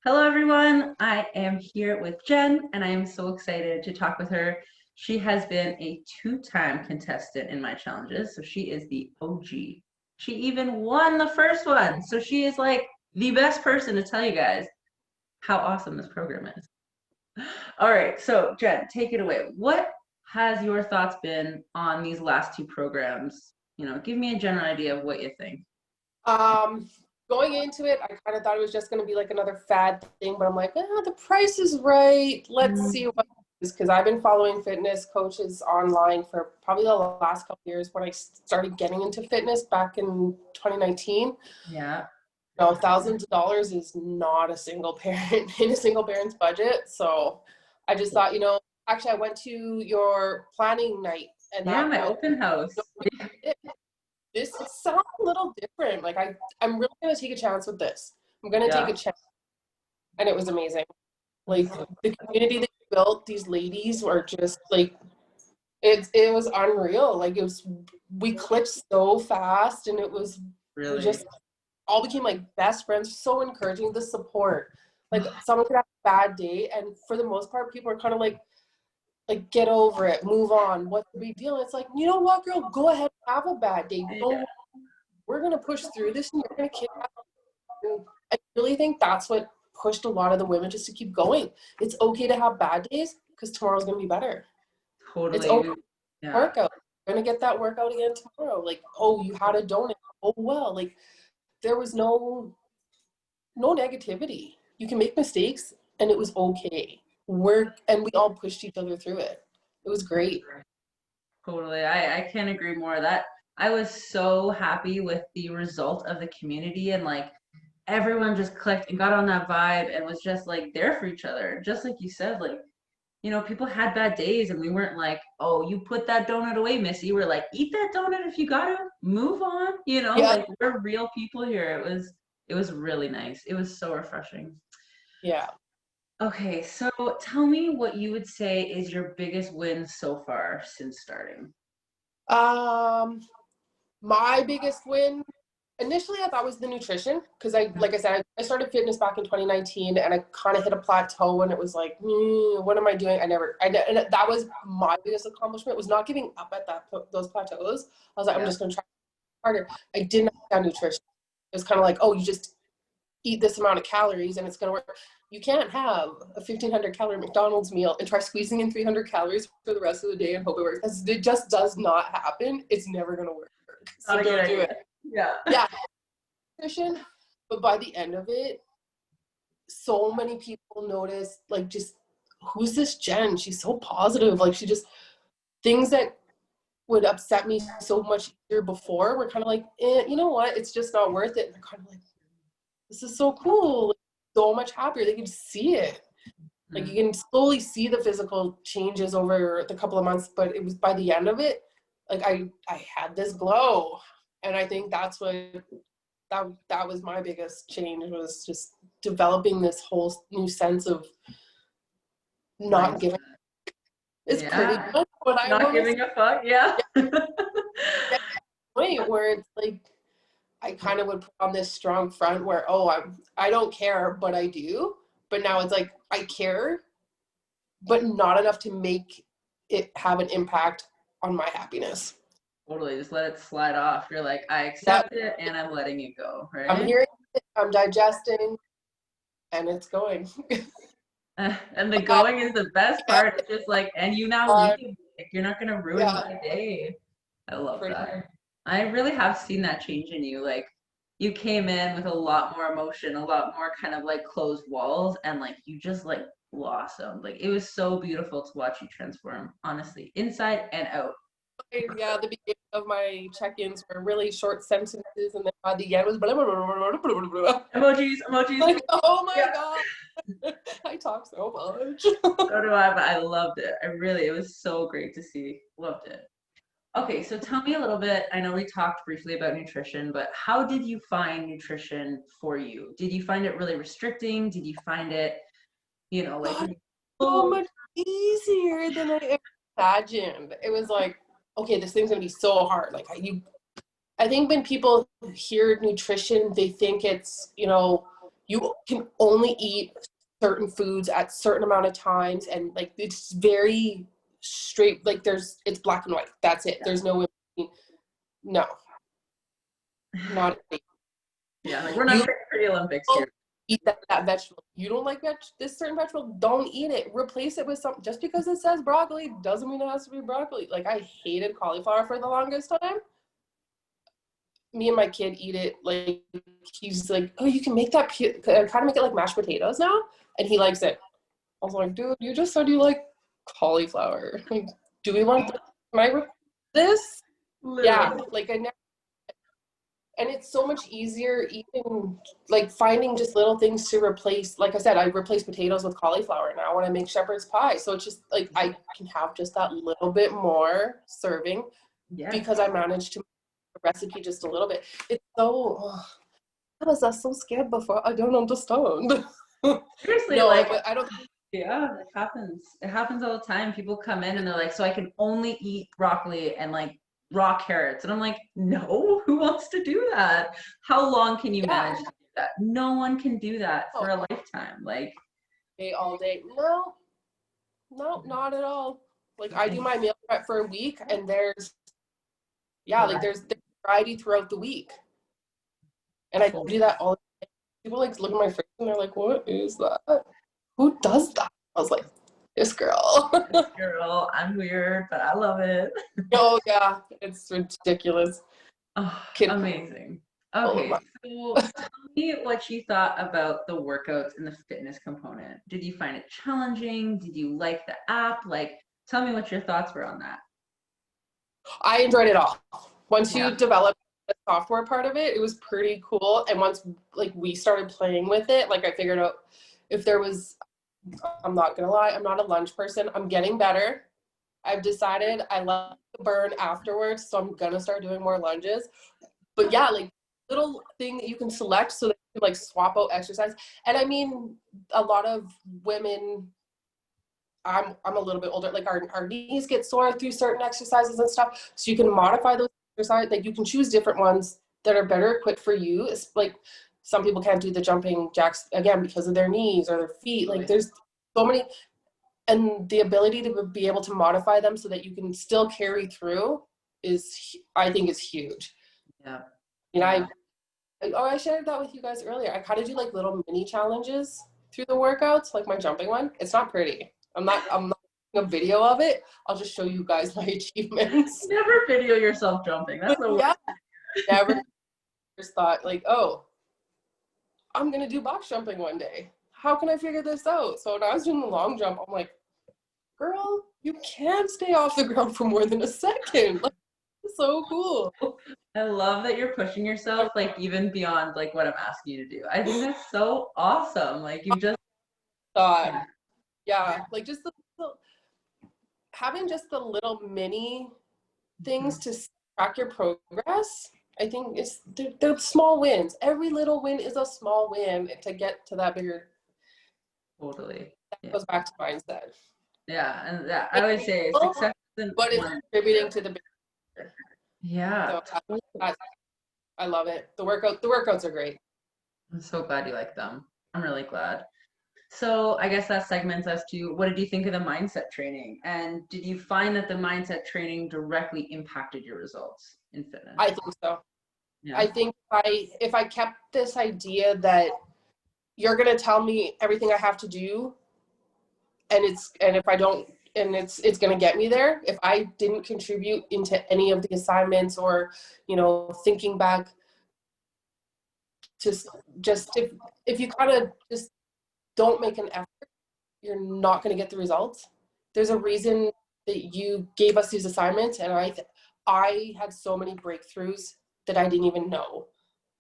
Hello, everyone. I am here with Jen, and I am so excited to talk with her. She has been a two-time contestant in my challenges, so she is the OG. She even won the first one, so she is like the best person to tell you guys how awesome this program is. All right, so Jen, take it away. What has your thoughts been on these last two programs? Give me a general idea of what you think. Um, Going into it, I kind of thought it was just going to be like another fad thing, but I'm like, the price is right. Let's see what it is, because I've been following fitness coaches online for probably the last couple years when I started getting into fitness back in 2019. Yeah. Thousands of dollars is not a single parent in a single parent's budget. So I just thought, actually I went to your planning night and Yeah, that my was open house. this sounds a little different. Like I'm really gonna take a chance with this. I'm gonna take Yeah. a chance, and it was amazing. Like the community that you built, these ladies were just like it was unreal. Like we clicked so fast, and we Really. just all became like best friends. So encouraging, the support. Like someone could have a bad day, and for the most part, people are kind of like get over it, move on. What's the big deal? And it's like, you know what, girl, go ahead and have a bad day. Yeah. Don't We're going to push through this and you're going to kick ass. And I really think that's what pushed a lot of the women just to keep going. It's okay to have bad days because tomorrow's going to be better. It's Totally. okay to Yeah. work out. You're going to get that workout again tomorrow. Like, oh, you had a donut. Oh, well, like there was no negativity. You can make mistakes and it was okay. And we all pushed each other through it. It was great. Totally. I can't agree more. That I was so happy with the result of the community, and like everyone just clicked and got on that vibe and was just like there for each other. Just like you said, like, people had bad days and we weren't like, oh, you put that donut away, Missy. We're like, eat that donut if you gotta, move on, Yeah. like we're real people here. It was really nice. It was so refreshing. Yeah. Okay, so tell me what you would say is your biggest win so far since starting. Um, my biggest win initially I thought was the nutrition because like I said, I started fitness back in 2019 and I kind of hit a plateau and it was like, what am I doing? And that was my biggest accomplishment was not giving up at those plateaus. I was like, I'm Yeah. just going to try harder. I didn't understand nutrition. It was kind of like, oh, you just eat this amount of calories and it's going to work. You can't have a 1,500 calorie McDonald's meal and try squeezing in 300 calories for the rest of the day and hope it works. It just does not happen. It's never going to work. Not So a good don't do idea. it. Yeah. Yeah, nutrition. But by the end of it, so many people noticed, like, just who's this Jen? She's so positive. Like, she just, things that would upset me so much year before were kind of like, you know what? It's just not worth it. And they're kind of like, this is so cool. Like, so much happier. They can see it. Like, you can slowly see the physical changes over the couple of months, but it was by the end of it, like, I had this glow. And I think that's what that was my biggest change, was just developing this whole new sense of not Nice. giving. It's pretty Yeah. much what I Not want to giving a fuck. Yeah. say, point where it's like I kind of would put on this strong front where, oh, I don't care, but I do. But now it's like I care, but not enough to make it have an impact on my happiness. Totally. Just let it slide off. You're like, I Yeah, accept it and I'm letting it go, I'm right? hearing it, I'm digesting, and it's going. And the going is the best part. It's just like, and you now uh, leave. Like, you're not gonna ruin yeah, my day. I love pretty that. I really have seen that change in you. Like, you came in with a lot more emotion, a lot more kind of like closed walls, and like you just like blossomed. Like, it was so beautiful to watch you transform, honestly, inside and out. yeah, the beginning of my check-ins were really short sentences, and then by the end was blah, blah, blah, blah, blah, blah, blah. Emojis, emojis. Like, oh my Yeah, god, I talk so much. so do I, but I loved it. It was so great to see. Loved it. Okay, so tell me a little bit. I know we talked briefly about nutrition, but how did you find nutrition for you? Did you find it really restricting? Did you find it, like, God, so oh, much easier than I ever imagined. It was like, okay, this thing's gonna be so hard. Like I think when people hear nutrition, they think it's, you can only eat certain foods at certain amount of times, and like it's very straight, like it's black and white, that's it. There's no no, not Yeah, like we're not you pretty Olympics here. eat that vegetable. You don't like this certain vegetable, don't eat it. Replace it with something. Just because it says broccoli doesn't mean it has to be broccoli. Like I hated cauliflower for the longest time. Me and my kid eat it. Like he's like, oh, you can make that kind of make it like mashed potatoes now, and he likes it. I was like, dude, you just said you like cauliflower. Like, do we want this? Literally. Yeah, like I never. And it's so much easier, even like finding just little things to replace. Like I said, I replace potatoes with cauliflower now when I make shepherd's pie. So it's just like I can have just that little bit more serving because I managed to make the recipe just a little bit. It's so, I was so scared before. I don't understand. Seriously, no, like, but I don't. Yeah, it happens. It happens all the time. People come in and they're like, so I can only eat broccoli and like raw carrots. And I'm like, no, who wants to do that? How long can you manage to do that? No one can do that for a lifetime. Like, all day. No, not at all. Like I do my meal prep for a week, and there's variety throughout the week. And I do that all the time. People like look at my face and they're like, what is that? Who does that? I was like, this girl. This girl, I'm weird, but I love it. Oh yeah, it's ridiculous. Oh, amazing. Okay, so tell me what you thought about the workouts and the fitness component. Did you find it challenging? Did you like the app? Like, tell me what your thoughts were on that. I enjoyed it all. Once you develop the software part of it, it was pretty cool. And once like we started playing with it, like I figured out if there was, I'm not gonna lie, I'm not a lunge person. I'm getting better. I've decided I love the burn afterwards, so I'm gonna start doing more lunges. But yeah, like little thing that you can select so that you can like swap out exercise. And I mean, a lot of women, I'm a little bit older, like our knees get sore through certain exercises and stuff. So you can modify those exercises, like you can choose different ones that are better equipped for you. It's like some people can't do the jumping jacks again because of their knees or their feet. Like there's so many, and the ability to be able to modify them so that you can still carry through is, I think, is huge. Yeah. And I shared that with you guys earlier. I kind of do like little mini challenges through the workouts, like my jumping one. It's not pretty. I'm not doing a video of it. I'll just show you guys my achievements. Never video yourself jumping. That's the worst. Never just thought like, oh, I'm gonna do box jumping one day. How can I figure this out? So when I was doing the long jump, I'm like, girl, you can't stay off the ground for more than a second. Like, it's so cool. I love that you're pushing yourself like even beyond like what I'm asking you to do. I think that's so awesome. Like you just thought, like just having just the little mini things to track your progress. I think they're small wins. Every little win is a small win to get to that bigger. Totally. That goes back to mindset. Yeah, and that I would say success isn't but it's contributing to the bigger. Yeah. So I love it. The workouts are great. I'm so glad you like them. I'm really glad. So I guess that segments us to what did you think of the mindset training? And did you find that the mindset training directly impacted your results in fitness? I think so. Yeah. I think if I kept this idea that you're gonna tell me everything I have to do, and if I don't, and it's gonna get me there. If I didn't contribute into any of the assignments or, thinking back, just if you kind of just don't make an effort, you're not going to get the results. There's a reason that you gave us these assignments, and I had so many breakthroughs that I didn't even know.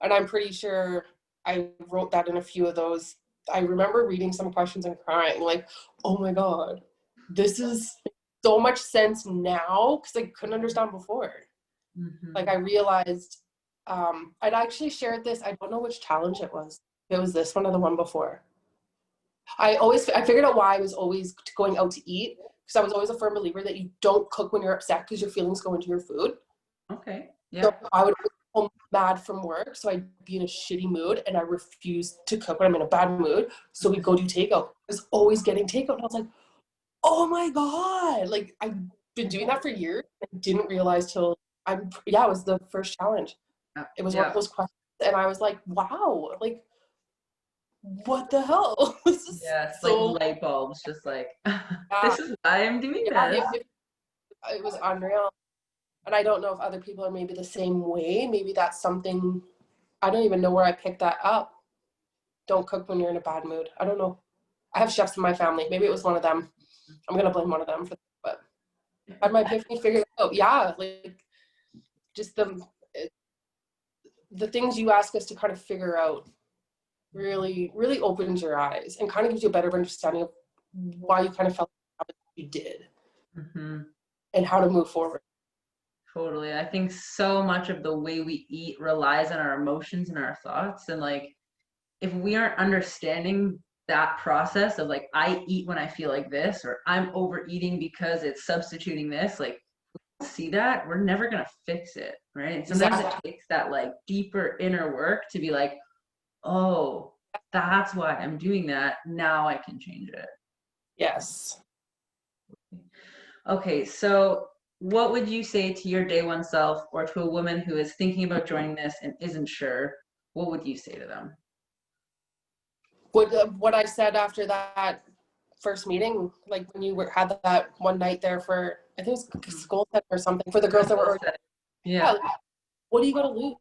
And I'm pretty sure I wrote that in a few of those. I remember reading some questions and crying like, oh my God, this is so much sense now because I couldn't understand before. Mm-hmm. Like I realized, I'd actually shared this. I don't know which challenge it was. It was this one or the one before. I figured out why I was always going out to eat, because I was always a firm believer that you don't cook when you're upset because your feelings go into your food. Okay. Yeah. So I would home mad from work, so I'd be in a shitty mood and I refused to cook when I'm in a bad mood. So we'd go do takeout. I was always getting takeout. And I was like, oh my God. Like, I've been doing that for years. I didn't realize till it was the first challenge. It was one of those questions. And I was like, wow, like, what the hell? This is so like light bulbs, just like, this is why I'm doing this. It was unreal. And I don't know if other people are maybe the same way. Maybe that's something, I don't even know where I picked that up. Don't cook when you're in a bad mood. I don't know. I have chefs in my family. Maybe it was one of them. I'm going to blame one of them for that. But I had my epiphany figured out. Yeah, like just the things you ask us to kind of figure out really, really opens your eyes and kind of gives you a better understanding of why you kind of felt like you did and how to move forward. Totally. I think so much of the way we eat relies on our emotions and our thoughts. And like, if we aren't understanding that process of like, I eat when I feel like this, or I'm overeating because it's substituting this, like, see that, we're never going to fix it. Right. And sometimes it takes that like deeper inner work to be like, oh, that's why I'm doing that. Now I can change it. Yes. Okay. So what would you say to your day one self, or to a woman who is thinking about joining this and isn't sure? What would you say to them? What I said after that first meeting, like when you had that one night there for, I think it was school or something, for the girls that were already, like, what are you gonna lose?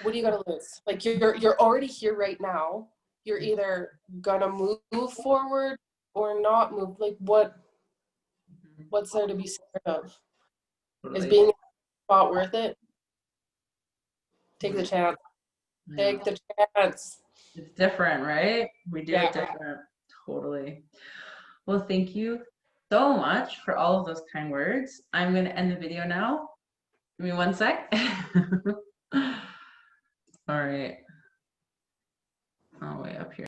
What are you gonna lose? Like, you're already here right now. You're either gonna move forward or not move. Like, what's there to be scared of? Is being in a spot worth it? Take the chance. Take the chance. It's different, right? We do it different. Totally. Well, thank you so much for all of those kind words. I'm going to end the video now. Give me 1 sec. All right. All the way up here.